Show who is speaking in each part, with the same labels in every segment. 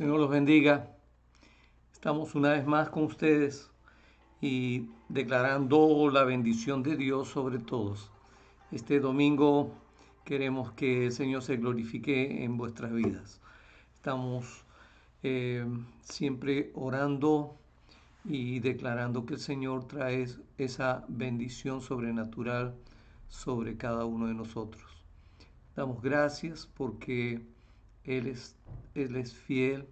Speaker 1: Señor los bendiga. Estamos una vez más con ustedes y declarando la bendición de Dios sobre todos. Este domingo queremos que el Señor se glorifique en vuestras vidas. Estamos siempre orando y declarando que el Señor trae esa bendición sobrenatural sobre cada uno de nosotros. Damos gracias porque Él es fiel,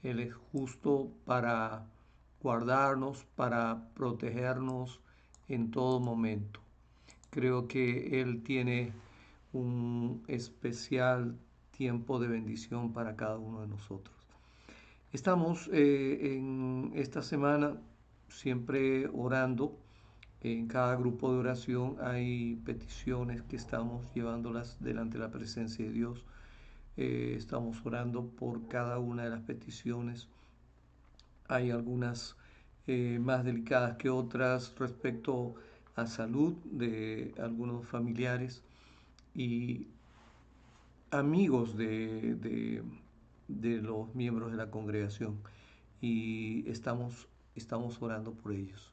Speaker 1: Él es justo para guardarnos, para protegernos en todo momento. Creo que Él tiene un especial tiempo de bendición para cada uno de nosotros. Estamos en esta semana siempre orando. En cada grupo de oración hay peticiones que estamos llevándolas delante de la presencia de Dios. Estamos orando por cada una de las peticiones. Hay algunas más delicadas que otras respecto a salud de algunos familiares y amigos de los miembros de la congregación, y estamos orando por ellos.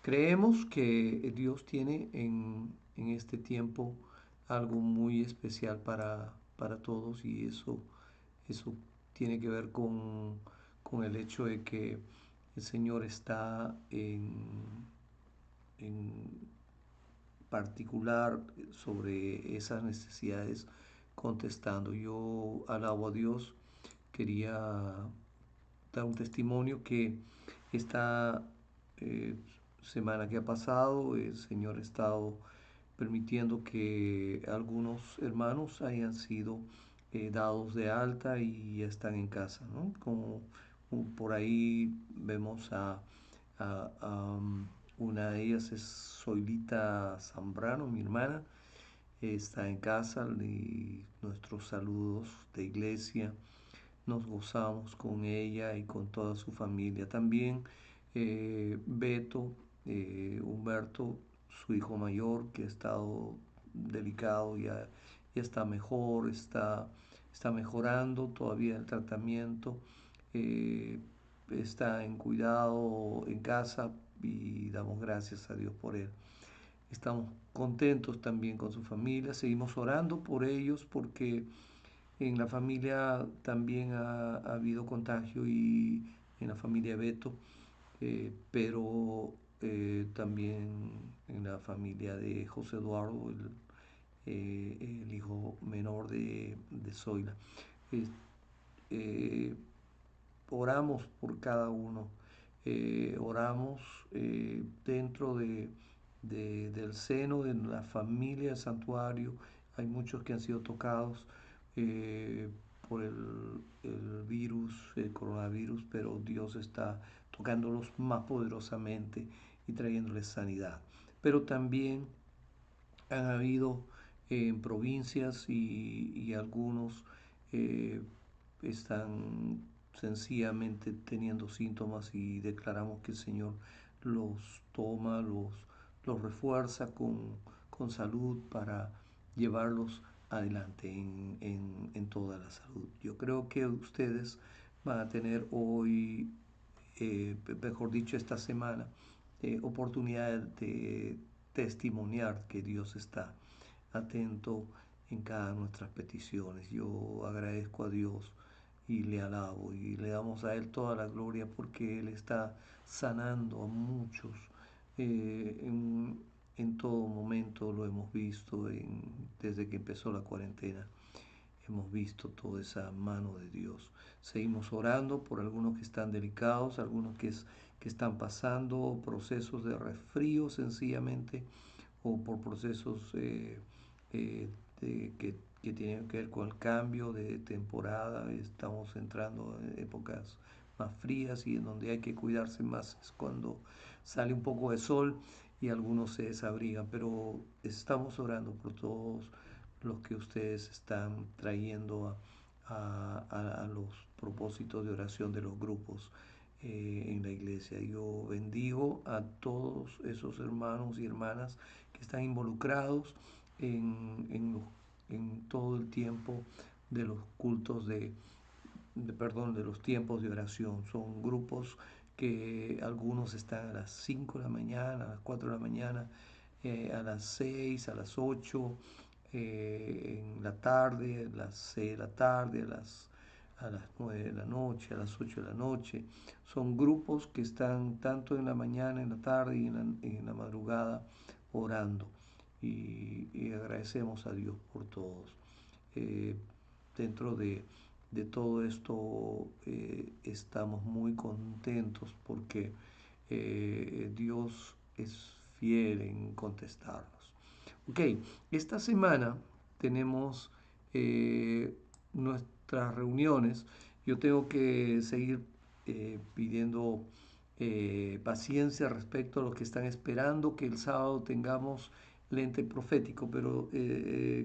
Speaker 1: Creemos que Dios tiene en este tiempo algo muy especial para todos, y eso tiene que ver con el hecho de que el Señor está en particular sobre esas necesidades contestando. Yo alabo a Dios. Quería dar un testimonio que esta eh, semana que ha pasado el Señor ha estado permitiendo que algunos hermanos hayan sido dados de alta y ya están en casa, ¿no? Como por ahí vemos a una de ellas es Zoilita Zambrano, mi hermana, está en casa, y nuestros saludos de iglesia, nos gozamos con ella y con toda su familia. También Beto, Humberto, su hijo mayor, que ha estado delicado, ya está mejor, está mejorando todavía el tratamiento, eh, está en cuidado en casa y damos gracias a Dios por él. Estamos contentos también con su familia, seguimos orando por ellos porque en la familia también ha habido contagio, y en la familia Beto, pero también en la familia de José Eduardo, el hijo menor de Zoila. Eh, eh, Oramos por cada uno, oramos dentro del seno de la familia del santuario. Hay muchos que han sido tocados eh, por el virus, el coronavirus, pero Dios está tocándolos más poderosamente y trayéndoles sanidad. Pero también han habido en provincias, y algunos eh, están sencillamente teniendo síntomas, y declaramos que el Señor los toma, los refuerza con salud para llevarlos adelante en toda la salud. Yo creo que ustedes van a tener hoy, mejor dicho, esta semana, oportunidad de testimoniar que Dios está atento en cada de nuestras peticiones. Yo agradezco a Dios y le alabo y le damos a Él toda la gloria porque Él está sanando a muchos. En todo momento lo hemos visto desde que empezó la cuarentena. Hemos visto toda esa mano de Dios. Seguimos orando por algunos que están delicados, algunos que están pasando procesos de resfrío sencillamente, o por procesos eh, que tienen que ver con el cambio de temporada. Estamos entrando en épocas más frías, y en donde hay que cuidarse más es cuando sale un poco de sol y algunos se desabrigan, pero estamos orando por todos los que ustedes están trayendo a los propósitos de oración de los grupos en la iglesia. Yo bendigo a todos esos hermanos y hermanas que están involucrados en todo el tiempo de los cultos perdón, de los tiempos de oración. Son grupos que algunos están a las 5 de la mañana, a las 4 de la mañana, a las 6, a las 8, en la tarde, a las 6 de la tarde, a las 9 de la noche, a las 8 de la noche. Son grupos que están tanto en la mañana, en la tarde y en la madrugada orando. Y agradecemos a Dios por todos. Eh, Dentro de todo esto estamos muy contentos porque Dios es fiel en contestarnos. Ok, esta semana tenemos nuestras reuniones. Yo tengo que seguir pidiendo paciencia respecto a los que están esperando que el sábado tengamos lente profético, pero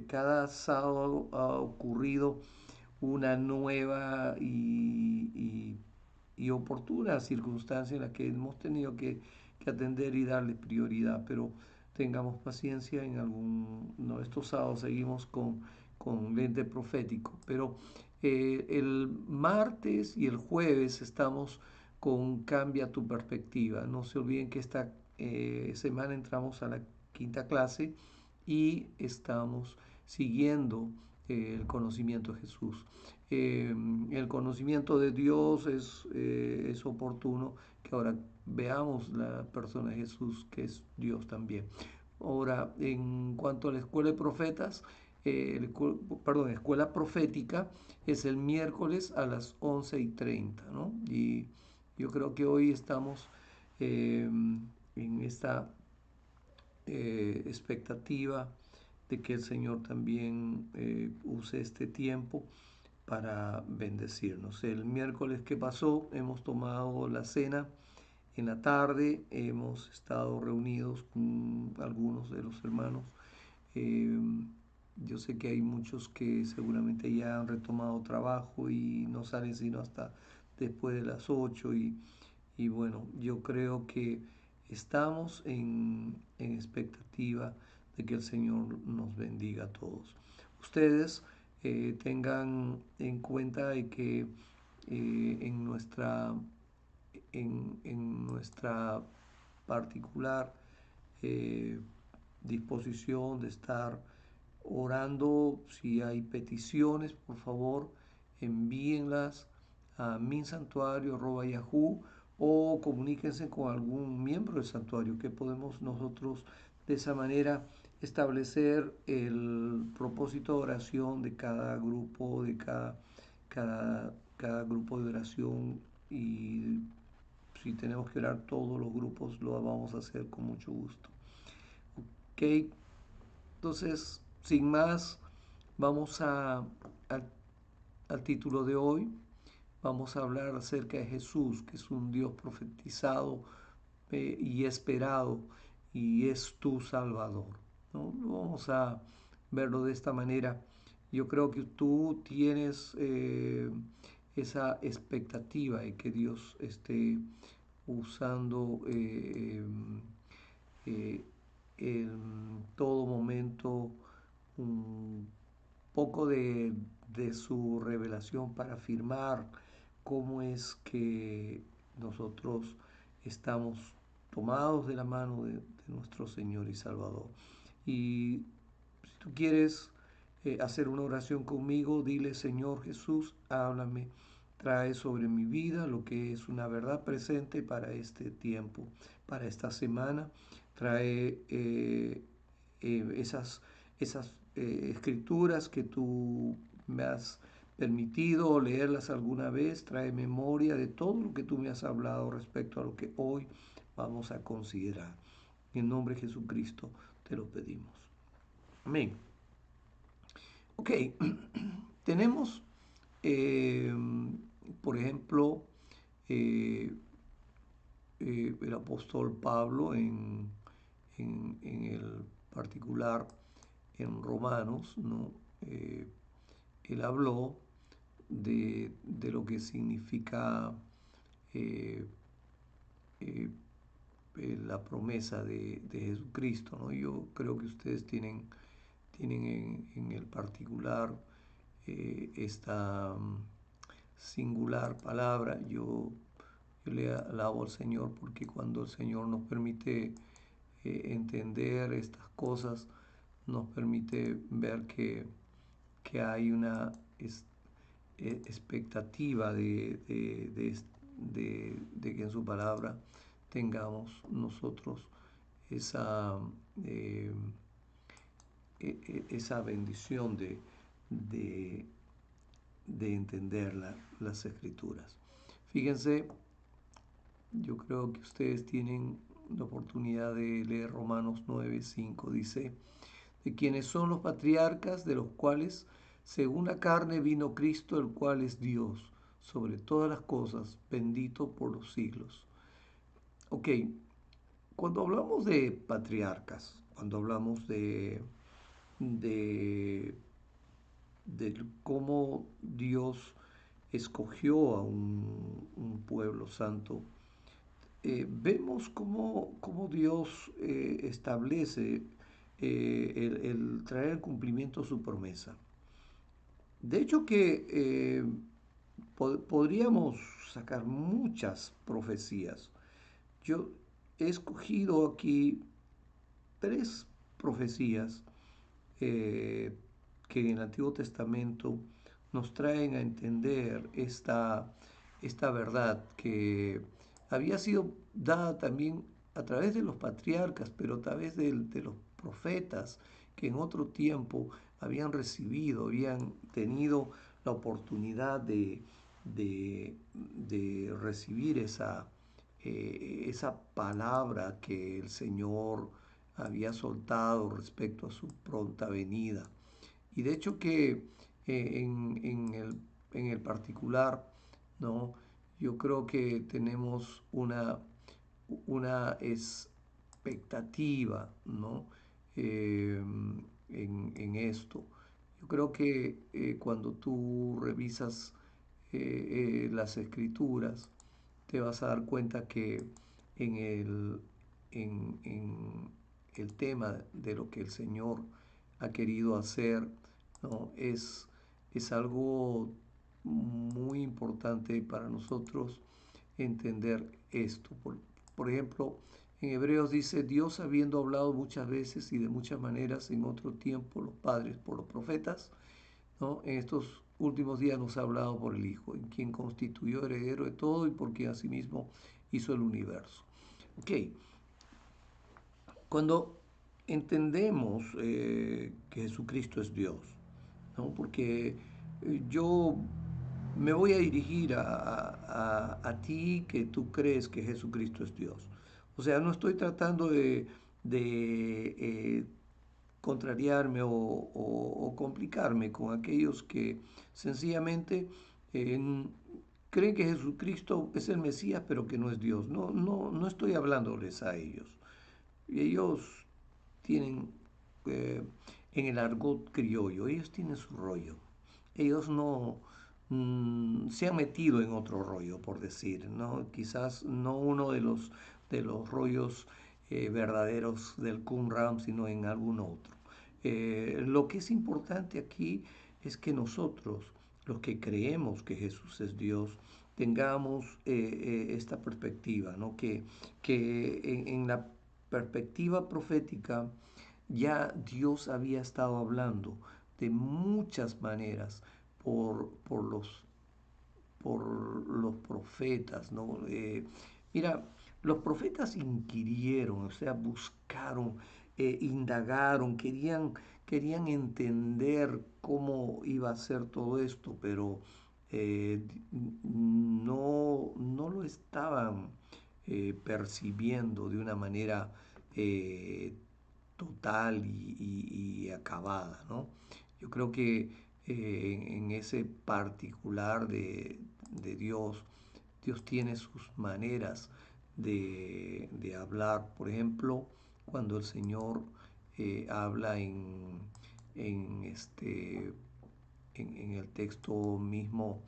Speaker 1: cada sábado ha ocurrido una nueva y oportuna circunstancia en la que hemos tenido que atender y darle prioridad, pero tengamos paciencia, en algún, no, estos sábados seguimos con lente profético, pero el martes y el jueves estamos con Cambia tu perspectiva. No se olviden que esta semana entramos a la quinta clase y estamos siguiendo el conocimiento de Jesús. El conocimiento de Dios es oportuno que ahora veamos la persona de Jesús, que es Dios también. Ahora, en cuanto a la escuela de profetas, perdón, escuela profética es el miércoles a las 11:30, ¿no? Y yo creo que hoy estamos en esta expectativa de que el Señor también use este tiempo para bendecirnos. El miércoles que pasó hemos tomado la cena en la tarde, hemos estado reunidos con algunos de los hermanos. Eh, yo sé que hay muchos que seguramente ya han retomado trabajo y no salen sino hasta después de las 8 y bueno, yo creo que estamos en expectativa de que el Señor nos bendiga a todos. Ustedes tengan en cuenta de que en nuestra particular eh, disposición de estar orando, si hay peticiones, por favor, envíenlas a minsantuario@yahoo o comuníquense con algún miembro del santuario que podemos nosotros de esa manera establecer el propósito de oración de cada grupo, de cada grupo de oración y si tenemos que orar todos los grupos lo vamos a hacer con mucho gusto. Ok, entonces sin más vamos al título de hoy. Vamos a hablar acerca de Jesús, que es un Dios profetizado y esperado y es tu Salvador, ¿no? Vamos a verlo de esta manera. Yo creo que tú tienes esa expectativa de que Dios esté usando eh, en todo momento un poco de su revelación para afirmar cómo es que nosotros estamos tomados de la mano de nuestro Señor y Salvador. Y si tú quieres hacer una oración conmigo, dile: Señor Jesús, háblame, trae sobre mi vida lo que es una verdad presente para este tiempo, para esta semana. Trae esas escrituras que tú me has permitido leerlas alguna vez. Trae memoria de todo lo que tú me has hablado respecto a lo que hoy vamos a considerar. En el nombre de Jesucristo te lo pedimos. Amén. Ok, tenemos, eh, por ejemplo, eh, el apóstol Pablo en el particular en Romanos, ¿no? Él habló de lo que significa eh, eh, la promesa de Jesucristo, ¿no? Yo creo que ustedes tienen en el particular esta singular palabra. Yo le alabo al Señor porque cuando el Señor nos permite entender estas cosas, nos permite ver que hay una expectativa de que en su palabra tengamos nosotros esa, eh, esa bendición de, de entender las escrituras. Fíjense, yo creo que ustedes tienen la oportunidad de leer Romanos 9:5. Dice, de quienes son los patriarcas, de los cuales según la carne vino Cristo, el cual es Dios sobre todas las cosas, bendito por los siglos. Ok, cuando hablamos de patriarcas, cuando hablamos de, de cómo Dios escogió a un pueblo santo, vemos cómo Dios establece el traer el cumplimiento de su promesa. De hecho que podríamos sacar muchas profecías. Yo he escogido aquí tres profecías eh, que en el Antiguo Testamento nos traen a entender esta verdad que había sido dada también a través de los patriarcas, pero a través de los profetas que en otro tiempo habían recibido, habían tenido la oportunidad de recibir esa palabra que el Señor había soltado respecto a su pronta venida. Y de hecho que en el particular, ¿no? Yo creo que tenemos una expectativa, ¿no? En esto. Yo creo que cuando tú revisas las escrituras, te vas a dar cuenta que en en el tema de lo que el Señor ha querido hacer, ¿no? Es algo muy importante para nosotros entender esto. Por ejemplo, en Hebreos dice, Dios habiendo hablado muchas veces y de muchas maneras en otro tiempo los padres por los profetas, ¿no? En estos últimos días nos ha hablado por el Hijo, en quien constituyó heredero de todo y por quien asimismo hizo el universo. Ok, cuando entendemos que Jesucristo es Dios, ¿no? Porque yo me voy a dirigir a ti que tú crees que Jesucristo es Dios. O sea, no estoy tratando de contrariarme o complicarme con aquellos que sencillamente eh, creen que Jesucristo es el Mesías, pero que no es Dios. No estoy hablándoles a ellos. Ellos tienen, eh, en el argot criollo, ellos tienen su rollo. Ellos no se han metido en otro rollo, por decir, ¿no? Quizás no uno de los rollos verdaderos del Qumran, sino en algún otro. Lo que es importante aquí es que nosotros, los que creemos que Jesús es Dios, tengamos esta perspectiva, ¿no? Que en la perspectiva profética ya Dios había estado hablando de muchas maneras por por los profetas, ¿no? Mira, los profetas inquirieron, o sea, buscaron, indagaron, querían entender cómo iba a ser todo esto, pero eh, no lo estaban percibiendo de una manera eh, total y acabada, ¿no? Yo creo que en ese particular de Dios, Dios tiene sus maneras de hablar. Por ejemplo, cuando el Señor habla en, este, en el texto mismo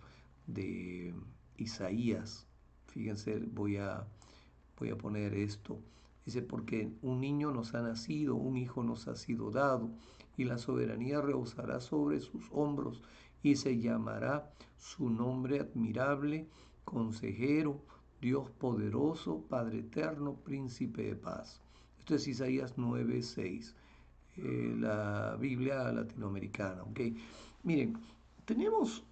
Speaker 1: de Isaías, fíjense, voy a poner esto. Dice, porque un niño nos ha nacido, un hijo nos ha sido dado, y la soberanía reposará sobre sus hombros, y se llamará su nombre admirable, consejero, Dios poderoso, Padre eterno, príncipe de paz. Esto es Isaías 9:6, la Biblia latinoamericana. ¿Ok? Miren, tenemos,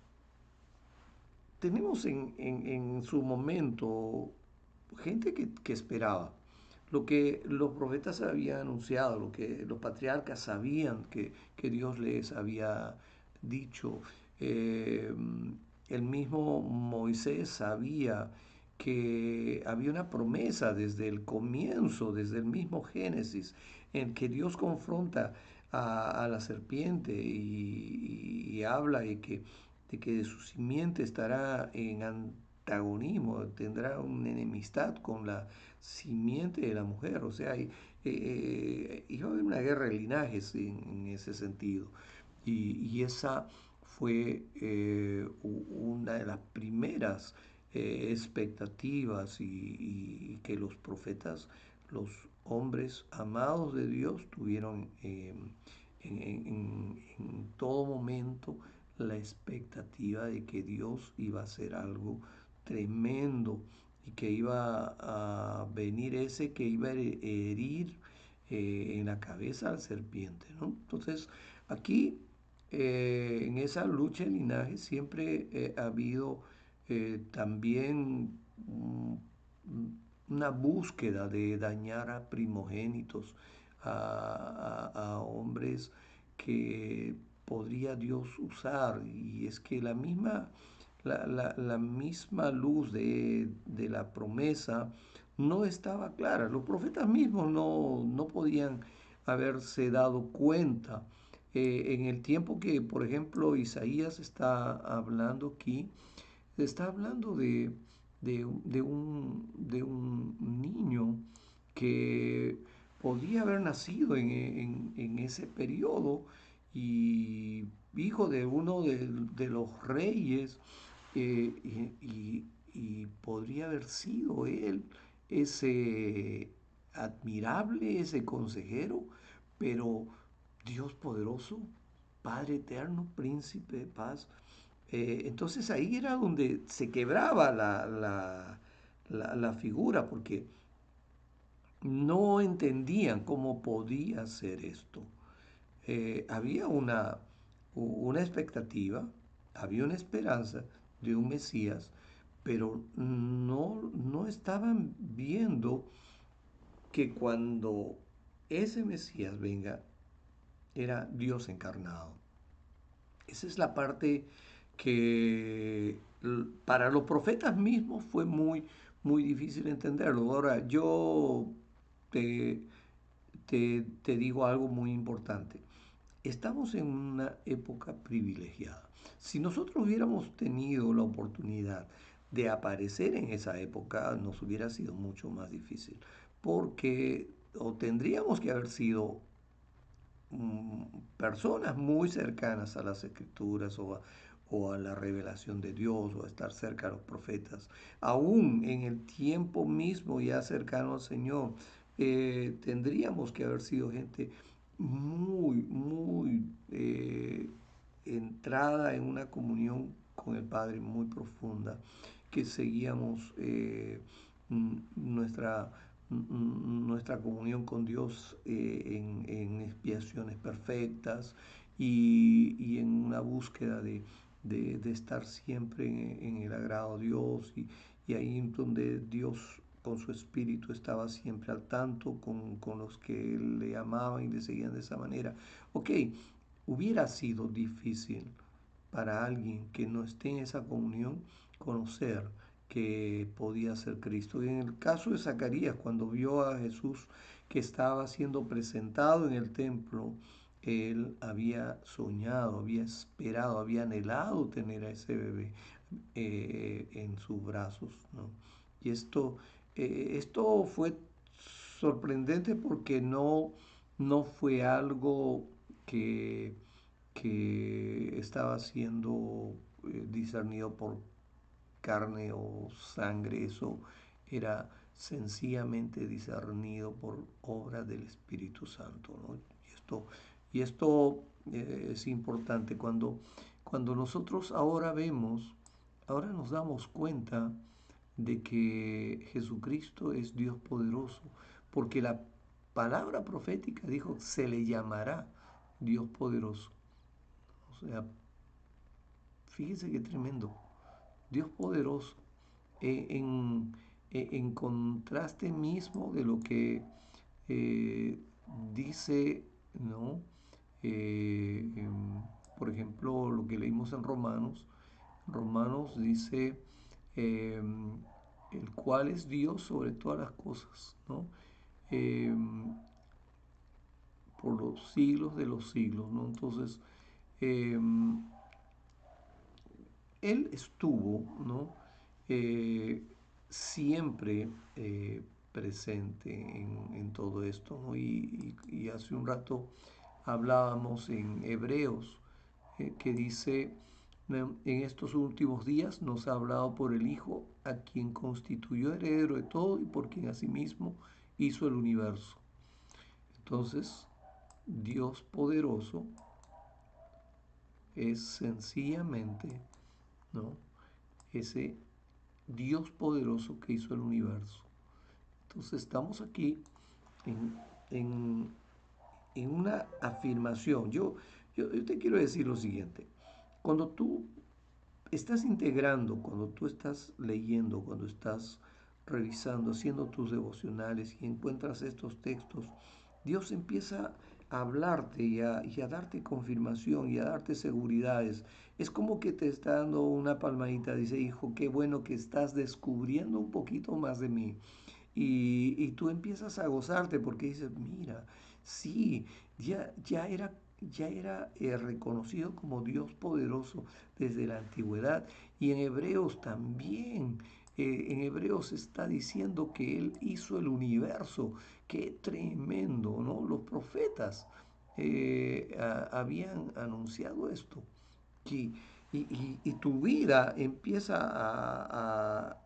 Speaker 1: tenemos en su momento gente que esperaba lo que los profetas habían anunciado, lo que los patriarcas sabían que Dios les había dicho. Eh, el mismo Moisés sabía que había una promesa desde el comienzo, desde el mismo Génesis, en que Dios confronta a la serpiente y habla de que de su simiente estará en antagonismo, tendrá una enemistad con la simiente de la mujer. O sea, iba a haber una guerra de linajes en ese sentido. Y esa fue una de las primeras expectativas y que los profetas, los hombres amados de Dios, tuvieron en todo momento la expectativa de que Dios iba a hacer algo tremendo y que iba a venir ese que iba a herir en la cabeza al serpiente, ¿no? Entonces, aquí en esa lucha de linaje siempre ha habido también una búsqueda de dañar a primogénitos, a hombres que podría Dios usar. Y es que la misma luz de la promesa no estaba clara. Los profetas mismos no podían haberse dado cuenta. En el tiempo que, por ejemplo, Isaías está hablando aquí, está hablando de un niño que podía haber nacido en ese periodo y hijo de uno de los reyes, y podría haber sido él ese admirable, ese consejero, pero Dios poderoso, Padre eterno, príncipe de paz. Entonces ahí era donde se quebraba la figura, porque no entendían cómo podía ser esto. Había una expectativa, había una esperanza de un Mesías, pero no estaban viendo que cuando ese Mesías venga, era Dios encarnado. Esa es la parte que para los profetas mismos fue muy difícil entenderlo. Ahora, yo te, te digo algo muy importante. Estamos en una época privilegiada. Si nosotros hubiéramos tenido la oportunidad de aparecer en esa época, nos hubiera sido mucho más difícil, porque o tendríamos que haber sido personas muy cercanas a las escrituras o a la revelación de Dios o a estar cerca de los profetas, aún en el tiempo mismo ya cercano al Señor, tendríamos que haber sido gente muy entrada en una comunión con el Padre muy profunda, que seguíamos nuestra nuestra comunión con Dios en expiaciones perfectas y en una búsqueda de estar siempre en el agrado de Dios y ahí donde Dios con su espíritu estaba siempre al tanto con los que le amaban y le seguían de esa manera. Ok, hubiera sido difícil para alguien que no esté en esa comunión conocer que podía ser Cristo. Y en el caso de Zacarías, cuando vio a Jesús que estaba siendo presentado en el templo, él había soñado, había esperado, había anhelado tener a ese bebé en sus brazos, ¿no? Y esto fue sorprendente porque no fue algo que, que estaba siendo discernido por carne o sangre, eso era sencillamente discernido por obra del Espíritu Santo, ¿no? Y esto es importante Cuando nosotros ahora vemos, ahora nos damos cuenta de que Jesucristo es Dios poderoso, porque la palabra profética dijo, se le llamará Dios poderoso. O sea, fíjese qué tremendo. Dios poderoso, en, en contraste mismo de lo que eh, dice, ¿no? Eh, em, por ejemplo, lo que leímos en Romanos. Romanos dice, em, el cual es Dios sobre todas las cosas, ¿no? Em, por los siglos de los siglos, ¿no? Entonces, em, él estuvo, ¿no? Eh, siempre presente en todo esto, ¿no? Y hace un rato hablábamos en Hebreos, que dice, en estos últimos días nos ha hablado por el Hijo, a quien constituyó heredero de todo y por quien asimismo hizo el universo. Entonces, Dios poderoso es sencillamente, ¿no? Ese Dios poderoso que hizo el universo. Entonces estamos aquí en, en- en una afirmación. Yo te quiero decir lo siguiente. Cuando tú estás integrando, cuando tú estás leyendo, cuando estás revisando, haciendo tus devocionales y encuentras estos textos, Dios empieza a hablarte y a darte confirmación y a darte seguridades. Es como que te está dando una palmadita, dice, hijo, qué bueno que estás descubriendo un poquito más de mí. Y tú empiezas a gozarte porque dices, mira, sí, ya era reconocido como Dios poderoso desde la antigüedad. Y en Hebreos también, en Hebreos está diciendo que Él hizo el universo. Qué tremendo, ¿no? Los profetas habían anunciado esto. Y, y tu vida empieza a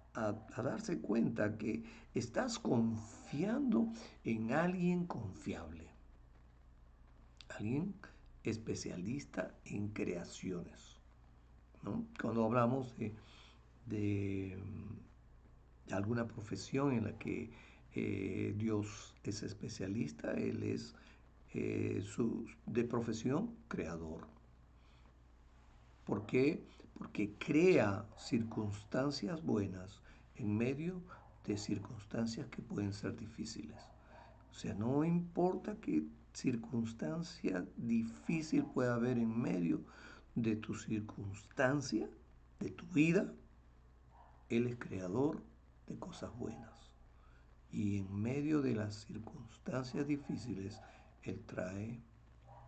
Speaker 1: darse cuenta que estás confiando en alguien confiable, alguien especialista en creaciones, ¿no? Cuando hablamos de, de alguna profesión en la que Dios es especialista, Él es de profesión creador. ¿Por qué? Porque crea circunstancias buenas en medio de circunstancias que pueden ser difíciles. O sea, no importa qué circunstancia difícil pueda haber en medio de tu circunstancia, de tu vida, Él es creador de cosas buenas. Y en medio de las circunstancias difíciles, Él trae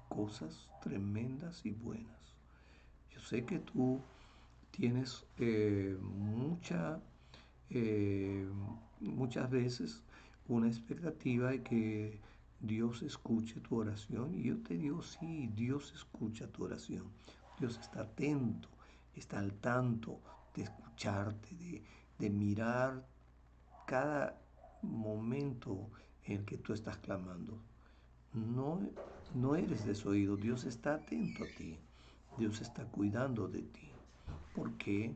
Speaker 1: cosas tremendas y buenas. Yo sé que tú tienes eh, muchas veces una expectativa de que Dios escuche tu oración. Y yo te digo, sí, Dios escucha tu oración. Dios está atento, está al tanto de escucharte, de mirar cada momento en el que tú estás clamando. No, no eres desoído, Dios está atento a ti, Dios está cuidando de ti. ¿Por qué?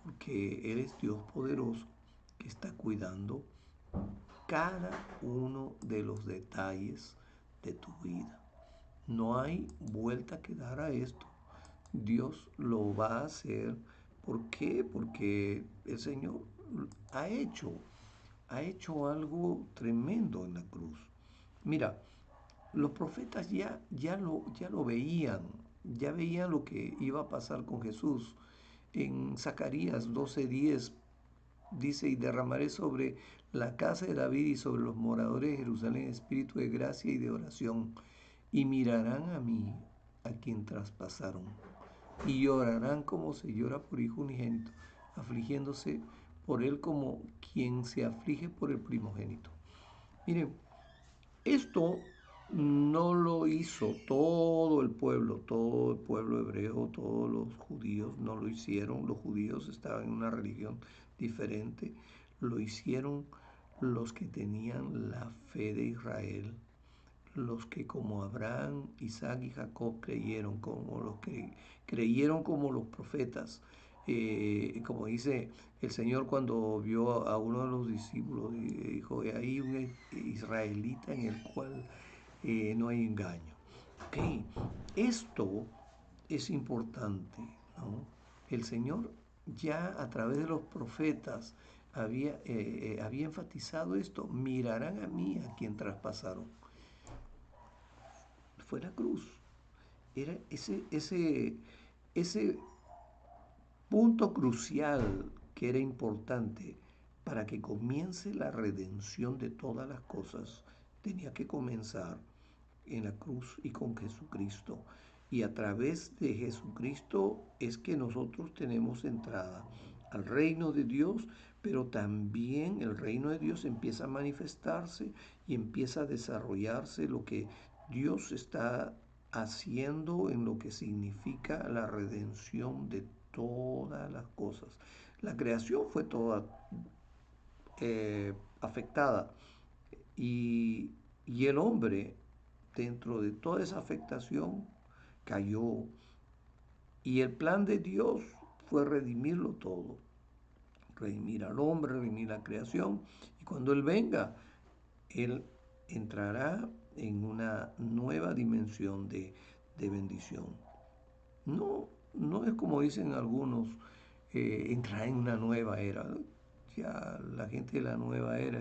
Speaker 1: Porque eres Dios poderoso que está cuidando cada uno de los detalles de tu vida. No hay vuelta que dar a esto. Dios lo va a hacer. ¿Por qué? Porque el Señor ha hecho, ha hecho algo tremendo en la cruz. Mira, los profetas ya lo veían, ya veían lo que iba a pasar con Jesús. En Zacarías 12:10 dice, y derramaré sobre la casa de David y sobre los moradores de Jerusalén espíritu de gracia y de oración, y mirarán a mí, a quien traspasaron, y llorarán como se llora por hijo unigénito, afligiéndose por él como quien se aflige por el primogénito. Miren, esto no lo hizo todo el pueblo hebreo, todos los judíos no lo hicieron. Los judíos estaban en una religión diferente. Lo hicieron los que tenían la fe de Israel, los que como Abraham, Isaac y Jacob creyeron, como los que creyeron como los profetas. Como dice el Señor cuando vio a uno de los discípulos y dijo, hay un israelita en el cual no hay engaño. Ok, esto es importante, ¿no? El Señor ya a través de los profetas había enfatizado esto, mirarán a mí a quien traspasaron. Fue la cruz. Era ese punto crucial que era importante para que comience la redención de todas las cosas, tenía que comenzar en la cruz y con Jesucristo. Y a través de Jesucristo es que nosotros tenemos entrada al reino de Dios, pero también el reino de Dios empieza a manifestarse y empieza a desarrollarse lo que Dios está haciendo en lo que significa la redención de todas las cosas. La creación fue toda afectada y, y el hombre, dentro de toda esa afectación, cayó. Y el plan de Dios fue redimirlo todo. Redimir al hombre, redimir la creación. Y cuando Él venga, Él entrará en una nueva dimensión de bendición. No, no es como dicen algunos, entrar en una nueva era. Ya la gente de la nueva era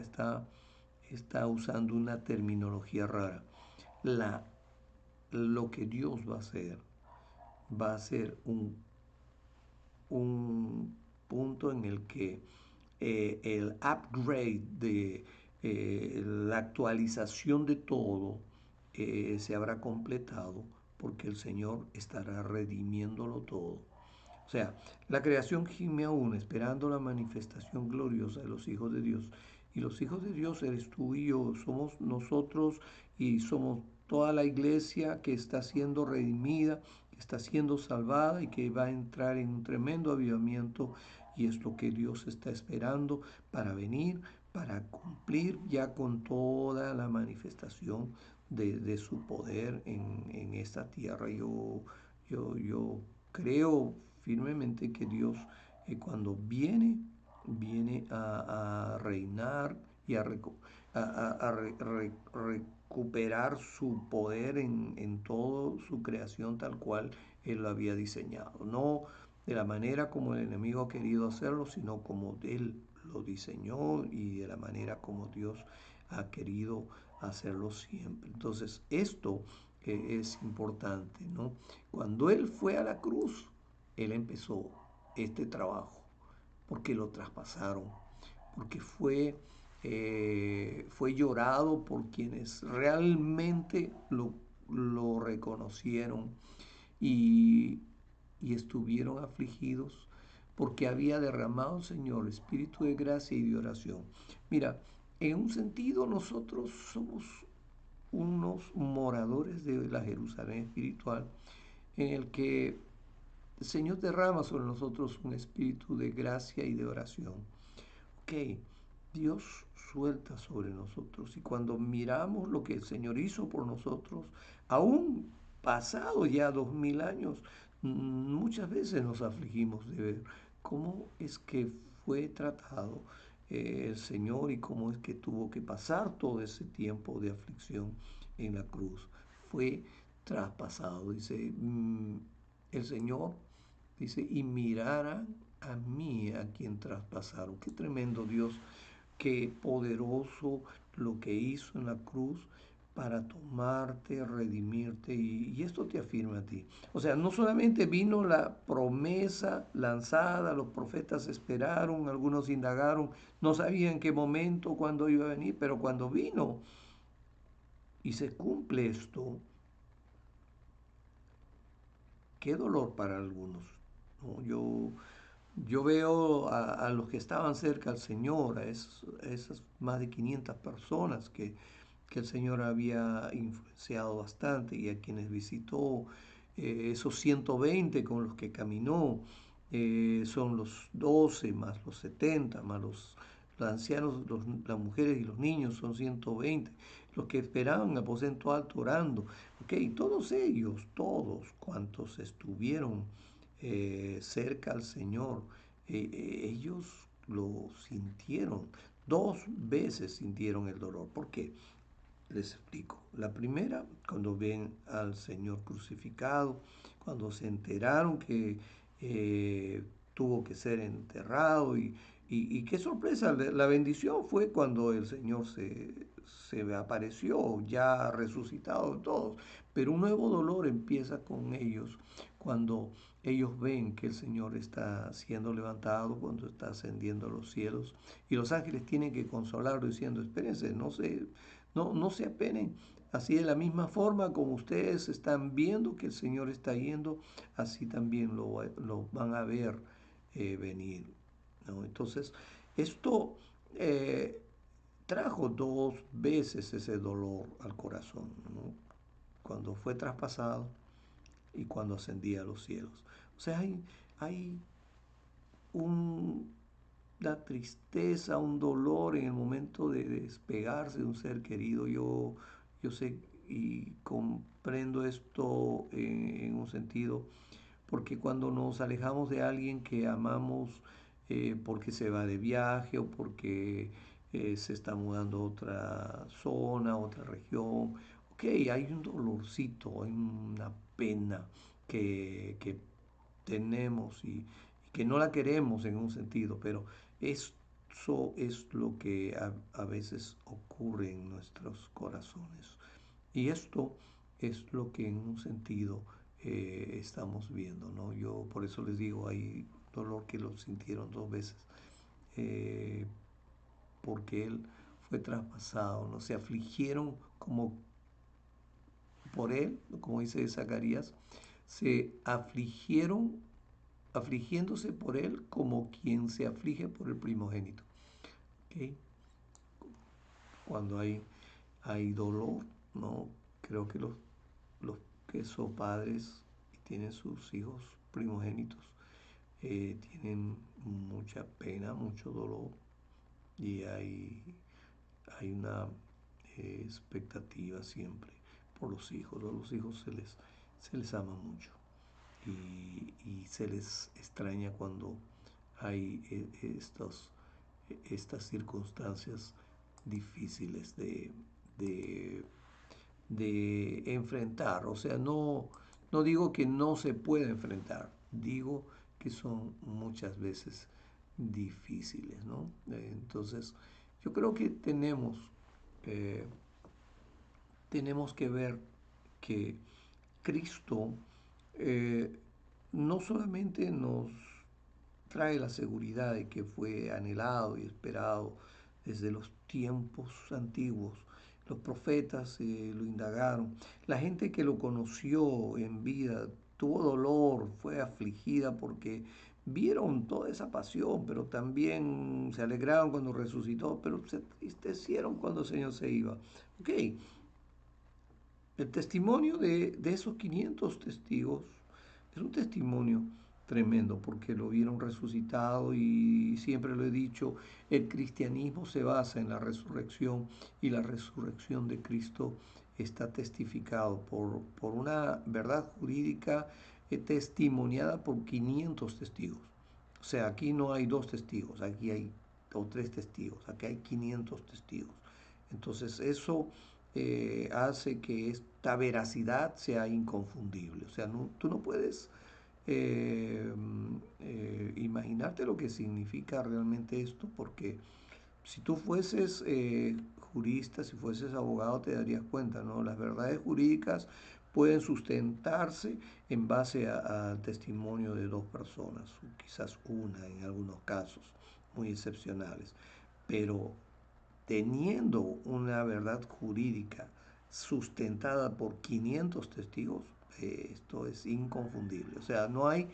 Speaker 1: está usando una terminología rara. La, lo que Dios va a ser un punto en el que el upgrade de la actualización de todo se habrá completado porque el Señor estará redimiéndolo todo. O sea, la creación gime aún esperando la manifestación gloriosa de los hijos de Dios. Y los hijos de Dios eres tú y yo, somos nosotros y somos toda la iglesia que está siendo redimida, que está siendo salvada y que va a entrar en un tremendo avivamiento. Y es lo que Dios está esperando para venir, para cumplir ya con toda la manifestación de su poder en esta tierra. Yo creo firmemente que Dios cuando viene a reinar y a recuperar su poder en toda su creación tal cual Él lo había diseñado. No de la manera como el enemigo ha querido hacerlo, sino como Él lo diseñó y de la manera como Dios ha querido hacerlo siempre. Entonces, esto es importante, ¿no? Cuando Él fue a la cruz, Él empezó este trabajo, porque lo traspasaron, porque fue llorado por quienes realmente lo reconocieron y, y estuvieron afligidos porque había derramado el Señor espíritu de gracia y de oración. Mira, en un sentido nosotros somos unos moradores de la Jerusalén espiritual en el que el Señor derrama sobre nosotros un espíritu de gracia y de oración. Ok, Dios suelta sobre nosotros y cuando miramos lo que el Señor hizo por nosotros, aún pasado ya 2000 años, muchas veces nos afligimos de ver cómo es que fue tratado el Señor y cómo es que tuvo que pasar todo ese tiempo de aflicción en la cruz. Fue traspasado, dice el Señor. Dice, y mirara a mí a quien traspasaron. Qué tremendo Dios, qué poderoso lo que hizo en la cruz para tomarte, redimirte. Y esto te afirma a ti. O sea, no solamente vino la promesa lanzada, los profetas esperaron, algunos indagaron, no sabían en qué momento, cuándo iba a venir, pero cuando vino y se cumple esto, qué dolor para algunos. ¿No? Yo veo a los que estaban cerca al Señor, a esas más de 500 personas que el Señor había influenciado bastante y a quienes visitó, esos 120 con los que caminó, son los 12 más los 70 más los ancianos, las mujeres y los niños son 120. los que esperaban en el aposento alto orando. Ok, todos ellos, todos cuantos estuvieron cerca al Señor, ellos lo sintieron. Dos veces sintieron el dolor. ¿Por qué? Les explico. La primera, cuando ven al Señor crucificado, cuando se enteraron que tuvo que ser enterrado y qué sorpresa, la bendición fue cuando el Señor se apareció, ya resucitado de todos, pero un nuevo dolor empieza con ellos cuando ellos ven que el Señor está siendo levantado, cuando está ascendiendo a los cielos y los ángeles tienen que consolarlo diciendo, espérense, no se apenen. Así de la misma forma como ustedes están viendo que el Señor está yendo, así también lo van a ver venir, ¿no? Entonces, esto eh, trajo dos veces ese dolor al corazón, ¿no? Cuando fue traspasado y cuando ascendía a los cielos. O sea, hay una tristeza, un dolor en el momento de despegarse de un ser querido. Yo sé y comprendo esto en un sentido, porque cuando nos alejamos de alguien que amamos, porque se va de viaje o porque se está mudando a otra zona, a otra región, ok, hay un dolorcito, hay una pena que tenemos y que no la queremos en un sentido, pero eso es lo que a veces ocurre en nuestros corazones. Y esto es lo que en un sentido estamos viendo, ¿no? Yo por eso les digo, hay dolor que lo sintieron dos veces, eh, porque él fue traspasado, ¿no? Se afligieron como por él, como dice Zacarías, se afligieron afligiéndose por él como quien se aflige por el primogénito. ¿Okay? Cuando hay dolor, ¿no? Creo que los que son padres y tienen sus hijos primogénitos tienen mucha pena, mucho dolor y hay una expectativa siempre por los hijos. A los hijos se les ama mucho y se les extraña cuando hay estas circunstancias difíciles de, de enfrentar. O sea, no digo que no se pueda enfrentar, digo que son muchas veces difíciles, ¿no? Entonces, yo creo que eh, tenemos que ver que Cristo eh, no solamente nos trae la seguridad de que fue anhelado y esperado desde los tiempos antiguos. Los profetas lo indagaron. La gente que lo conoció en vida tuvo dolor, fue afligida porque vieron toda esa pasión, pero también se alegraron cuando resucitó, pero se entristecieron cuando el Señor se iba. Ok, el testimonio de esos 500 testigos es un testimonio tremendo porque lo vieron resucitado y siempre lo he dicho, el cristianismo se basa en la resurrección y la resurrección de Cristo está testificado por una verdad jurídica testimoniada por 500 testigos. O sea, aquí no hay dos testigos, aquí hay o tres testigos, aquí hay 500 testigos. Entonces eso hace que esta veracidad sea inconfundible. O sea, tú no puedes eh, imaginarte lo que significa realmente esto, porque si tú fueses jurista, si fueses abogado, te darías cuenta, ¿no? Las verdades jurídicas pueden sustentarse en base al testimonio de dos personas, o quizás una en algunos casos muy excepcionales, pero teniendo una verdad jurídica sustentada por 500 testigos, esto es inconfundible. O sea, no hay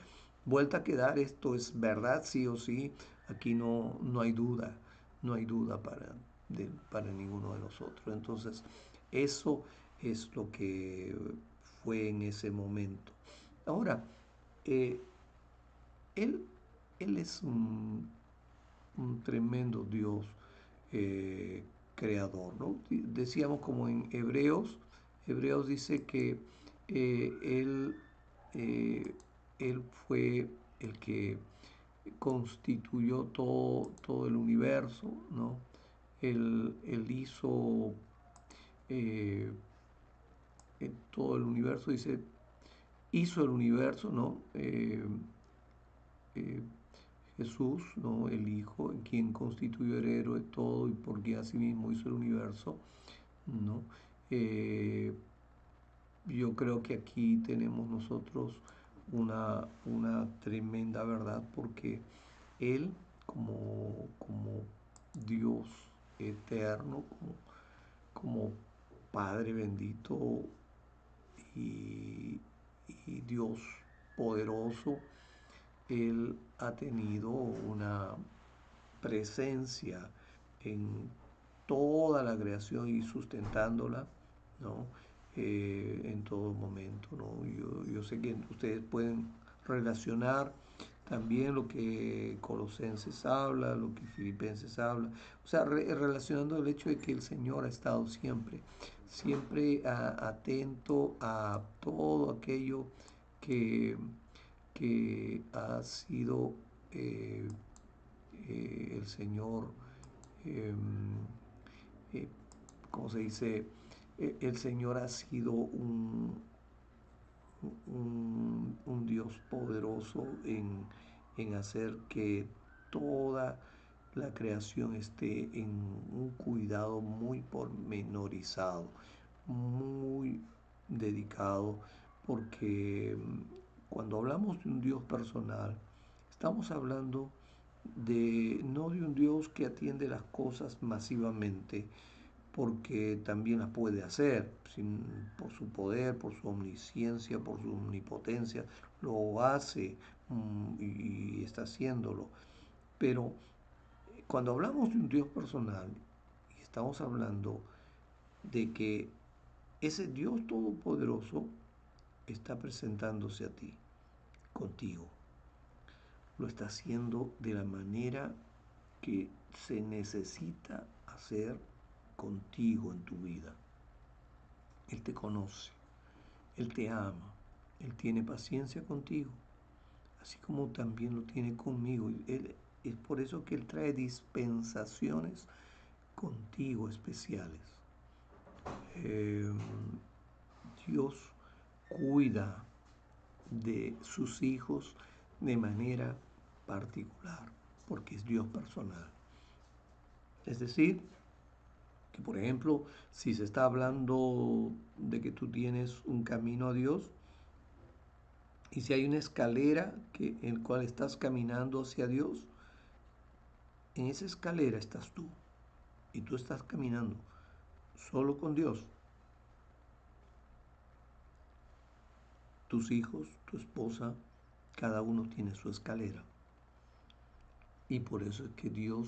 Speaker 1: vuelta que dar, esto es verdad sí o sí, aquí no hay duda, no hay duda para ninguno de nosotros. Entonces, eso es lo que fue en ese momento. Ahora, eh, él, él es un tremendo Dios, eh, creador, ¿no? Decíamos como en Hebreos dice que él, eh, él fue el que constituyó todo el universo, ¿no? Él hizo eh, todo el universo, dice, hizo el universo, ¿no? Eh, Jesús, ¿no? El Hijo, quien constituyó heredero de todo y por quien asimismo hizo el universo, ¿no? Eh, yo creo que aquí tenemos nosotros una tremenda verdad porque Él, como Dios eterno, como Padre bendito y, y Dios poderoso, Él ha tenido una presencia en toda la creación y sustentándola, ¿no? En todo momento, ¿no? Yo sé que ustedes pueden relacionar también lo que Colosenses habla, lo que Filipenses habla, o sea, relacionando el hecho de que el Señor ha estado siempre, siempre atento a todo aquello que, que ha sido eh, el Señor, eh, eh, ¿cómo se dice? El Señor ha sido un Dios poderoso en hacer que toda la creación esté en un cuidado muy pormenorizado, muy dedicado, porque cuando hablamos de un Dios personal, estamos hablando no de un Dios que atiende las cosas masivamente, porque también las puede hacer, por su poder, por su omnisciencia, por su omnipotencia, lo hace y está haciéndolo. Pero cuando hablamos de un Dios personal, y estamos hablando de que ese Dios todopoderoso está presentándose a ti, contigo. Lo está haciendo de la manera que se necesita hacer contigo en tu vida. Él te conoce, Él te ama, Él tiene paciencia contigo, así como también lo tiene conmigo. Es por eso que Él trae dispensaciones contigo especiales. Eh, Dios cuida de sus hijos de manera particular, porque es Dios personal. Es decir, que por ejemplo, si se está hablando de que tú tienes un camino a Dios, y si hay una escalera en la cual estás caminando hacia Dios, en esa escalera estás tú. Y tú estás caminando solo con Dios. Tus hijos, tu esposa, cada uno tiene su escalera. Y por eso es que Dios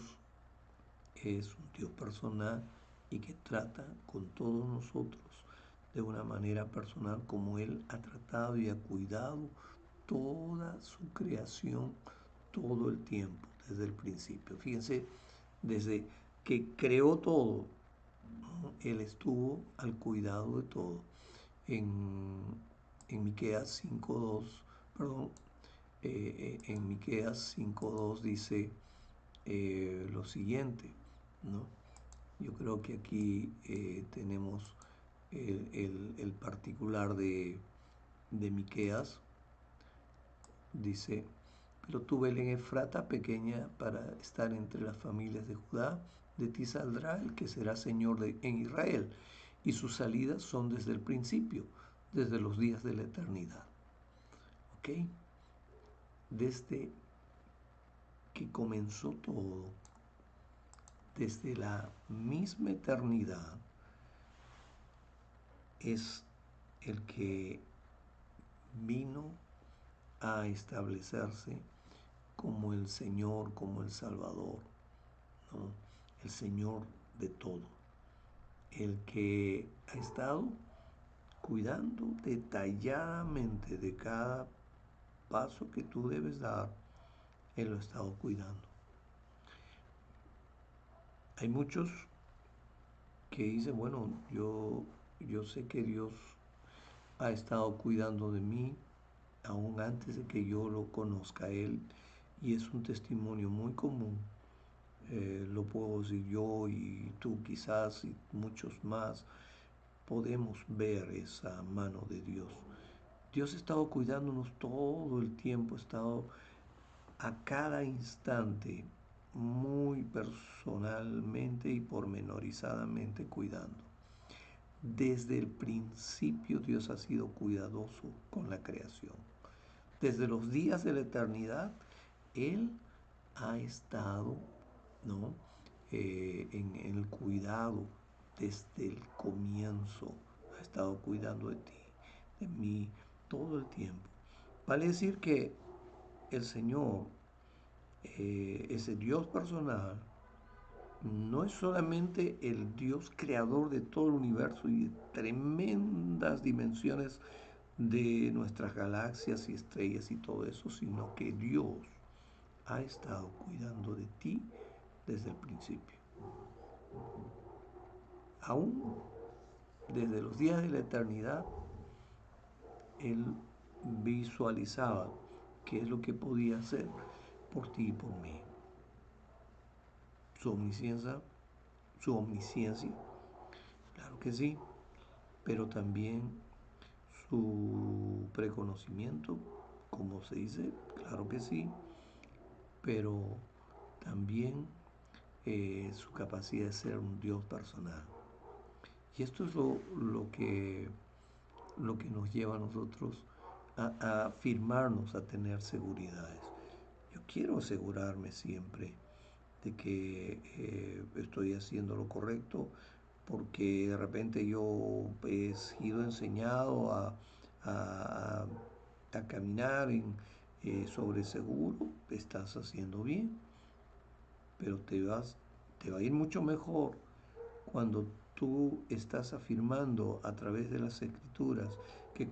Speaker 1: es un Dios personal y que trata con todos nosotros de una manera personal como Él ha tratado y ha cuidado toda su creación todo el tiempo, desde el principio. Fíjense, desde que creó todo, ¿no? Él estuvo al cuidado de todo. En Miqueas 5:2, perdón, en Miqueas 5:2 dice lo siguiente, ¿no? Yo creo que aquí tenemos el particular de Miqueas. Dice, pero tú, Belén Efrata, pequeña para estar entre las familias de Judá, de ti saldrá el que será Señor en Israel, y sus salidas son desde el principio, desde los días de la eternidad. ¿Ok? Desde que comenzó todo, desde la misma eternidad, es el que vino a establecerse como el Señor, como el Salvador, ¿no? El Señor de todo, el que ha estado cuidando detalladamente de cada paso que tú debes dar, Él lo ha estado cuidando. Hay muchos que dice, bueno, yo sé que Dios ha estado cuidando de mí aún antes de que yo lo conozca a Él, y es un testimonio muy común. Lo puedo decir yo y tú quizás y muchos más podemos ver esa mano de Dios. Dios ha estado cuidándonos todo el tiempo, ha estado a cada instante muy personalmente y pormenorizadamente cuidando. Desde el principio Dios ha sido cuidadoso con la creación. Desde los días de la eternidad, Él ha estado, ¿no? En el cuidado desde el comienzo. Ha estado cuidando de ti, de mí, todo el tiempo. Vale decir que el Señor, ese Dios personal, no es solamente el Dios creador de todo el universo y de tremendas dimensiones de nuestras galaxias y estrellas y todo eso, sino que Dios ha estado cuidando de ti desde el principio. Aún desde los días de la eternidad, Él visualizaba qué es lo que podía hacer por ti y por mí. Su omnisciencia, su omnisciencia, claro que sí, pero también su preconocimiento, como se dice, claro que sí, pero también su capacidad de ser un Dios personal. Y esto es lo que nos lleva a nosotros a afirmarnos, a tener seguridades. Yo quiero asegurarme siempre de que estoy haciendo lo correcto, porque de repente yo he sido enseñado a, a caminar sobre seguro, estás haciendo bien, pero te va a ir mucho mejor cuando tú estás afirmando a través de las escrituras que,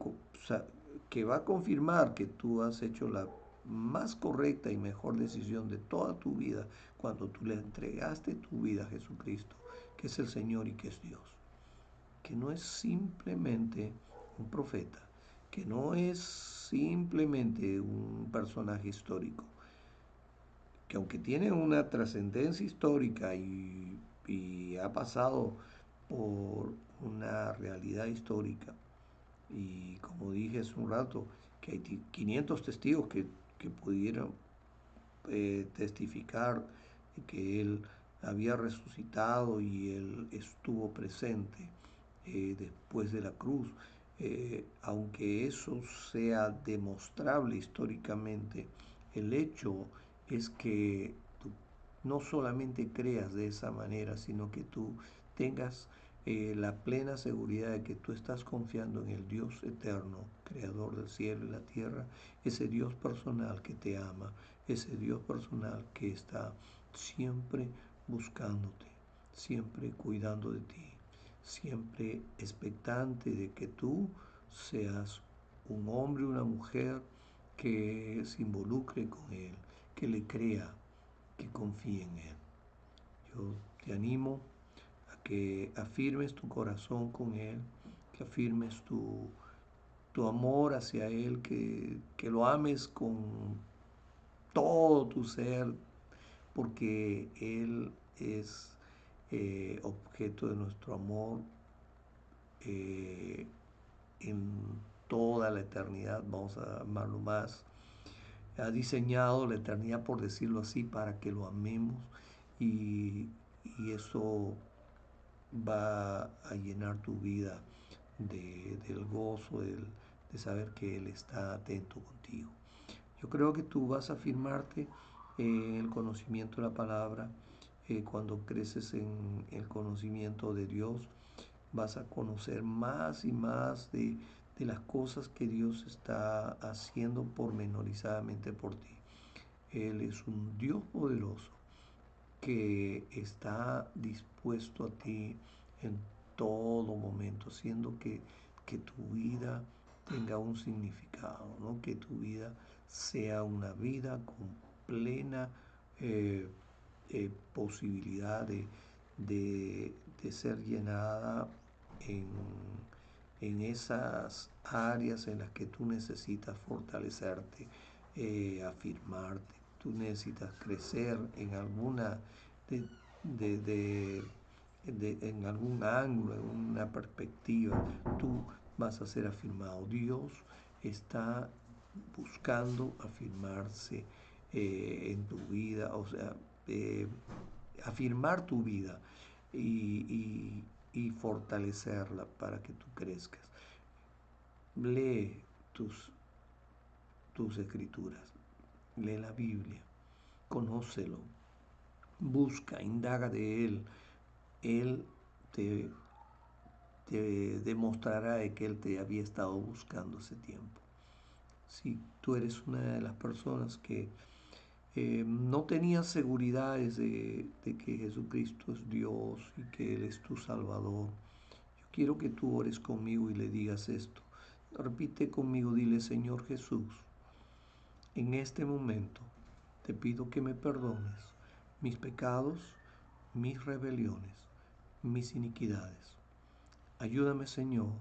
Speaker 1: que va a confirmar que tú has hecho la más correcta y mejor decisión de toda tu vida cuando tú le entregaste tu vida a Jesucristo, que es el Señor y que es Dios, que no es simplemente un profeta, que no es simplemente un personaje histórico, que aunque tiene una trascendencia histórica y ha pasado por una realidad histórica, y como dije hace un rato, que hay 500 testigos que pudieron testificar que Él había resucitado y Él estuvo presente después de la cruz. Aunque eso sea demostrable históricamente, el hecho es que tú no solamente creas de esa manera, sino que tú tengas la plena seguridad de que tú estás confiando en el Dios eterno, creador del cielo y la tierra, ese Dios personal que te ama, ese Dios personal que está siempre buscándote, siempre cuidando de ti, siempre expectante de que tú seas un hombre o una mujer que se involucre con Él, que le crea, que confíe en Él. Yo te animo a que afirmes tu corazón con Él, que afirmes tu amor hacia Él, que lo ames con todo tu ser, porque Él es objeto de nuestro amor eh, en toda la eternidad, vamos a amarlo más. Ha diseñado la eternidad, por decirlo así, para que lo amemos y, y eso va a llenar tu vida del gozo, de saber que Él está atento contigo. Yo creo que tú vas a afirmarte en el conocimiento de la palabra. Cuando creces en el conocimiento de Dios, vas a conocer más y más de las cosas que Dios está haciendo pormenorizadamente por ti. Él es un Dios poderoso que está dispuesto a ti en todo momento, haciendo que tu vida tenga un significado, ¿no? Que tu vida sea una vida con plena posibilidad de ser llenada en, en esas áreas en las que tú necesitas fortalecerte, afirmarte. Tú necesitas crecer en alguna, de, de, de, en algún ángulo, en una perspectiva. Tú vas a ser afirmado. Dios está buscando afirmarse en tu vida, o sea, eh, afirmar tu vida y fortalecerla para que tú crezcas. Lee tus escrituras, lee la Biblia, conócelo, busca, indaga de Él. Él te, te demostrará de que Él te había estado buscando hace tiempo. Si tú eres una de las personas que no tenía seguridades de que Jesucristo es Dios y que Él es tu Salvador, yo quiero que tú ores conmigo y le digas esto. Repite conmigo, dile: Señor Jesús, en este momento te pido que me perdones mis pecados, mis rebeliones, mis iniquidades. Ayúdame, Señor,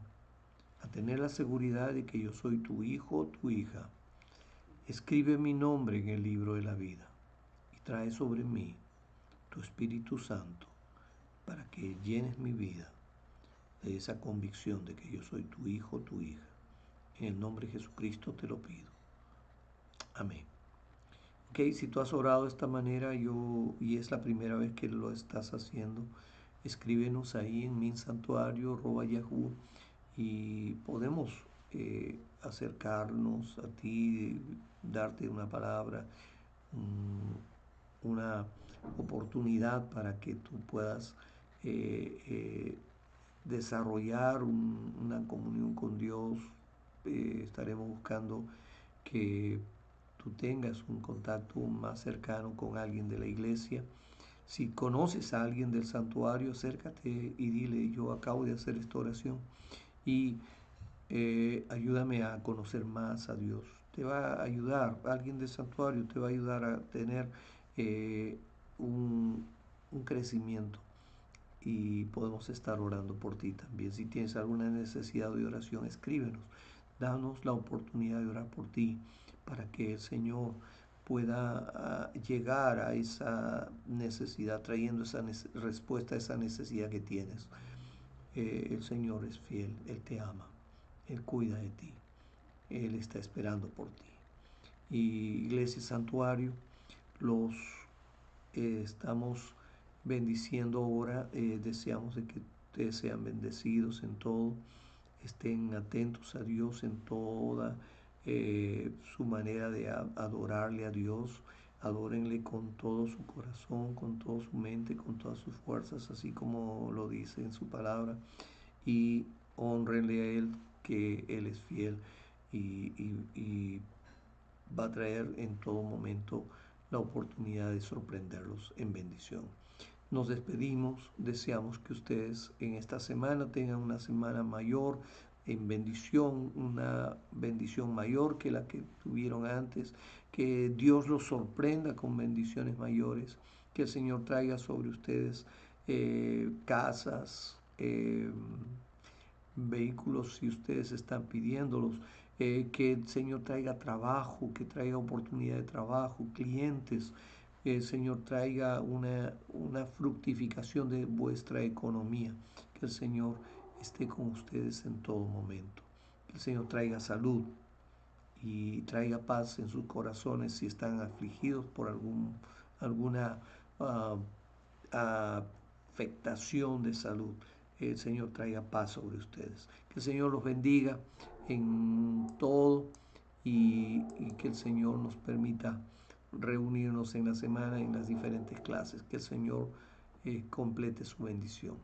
Speaker 1: a tener la seguridad de que yo soy tu hijo o tu hija. Escribe mi nombre en el libro de la vida y trae sobre mí tu Espíritu Santo para que llenes mi vida de esa convicción de que yo soy tu hijo o tu hija. En el nombre de Jesucristo te lo pido. Amén. Ok, si tú has orado de esta manera y es la primera vez que lo estás haciendo, escríbenos ahí en minsantuario@yahoo y podemos acercarnos a ti, darte una palabra, una oportunidad para que tú puedas desarrollar una comunión con Dios. Estaremos buscando que tú tengas un contacto más cercano con alguien de la iglesia. Si conoces a alguien del santuario, acércate y dile: yo acabo de hacer esta oración y ayúdame a conocer más a Dios. Te va a ayudar, alguien del santuario te va a ayudar a tener eh, un, un crecimiento y podemos estar orando por ti también. Si tienes alguna necesidad de oración, escríbenos. Danos la oportunidad de orar por ti para que el Señor pueda llegar a esa necesidad, trayendo esa respuesta a esa necesidad que tienes. El Señor es fiel, Él te ama, Él cuida de ti, Él está esperando por ti. Y Iglesia Santuario, los estamos bendiciendo ahora. Deseamos de que ustedes sean bendecidos en todo, estén atentos a Dios en toda su manera de adorarle a Dios. Adórenle con todo su corazón, con toda su mente, con todas sus fuerzas, así como lo dice en su palabra. Y honrenle a Él, que Él es fiel y va a traer en todo momento la oportunidad de sorprenderlos en bendición. Nos despedimos, deseamos que ustedes en esta semana tengan una semana mayor en bendición, una bendición mayor que la que tuvieron antes, que Dios los sorprenda con bendiciones mayores, que el Señor traiga sobre ustedes casas, vehículos si ustedes están pidiéndolos, que el Señor traiga trabajo, que traiga oportunidad de trabajo, clientes, que el Señor traiga una fructificación de vuestra economía, que el Señor esté con ustedes en todo momento, que el Señor traiga salud y traiga paz en sus corazones si están afligidos por alguna afectación de salud. El Señor traiga paz sobre ustedes. Que el Señor los bendiga en todo y que el Señor nos permita reunirnos en la semana en las diferentes clases. Que el Señor complete su bendición.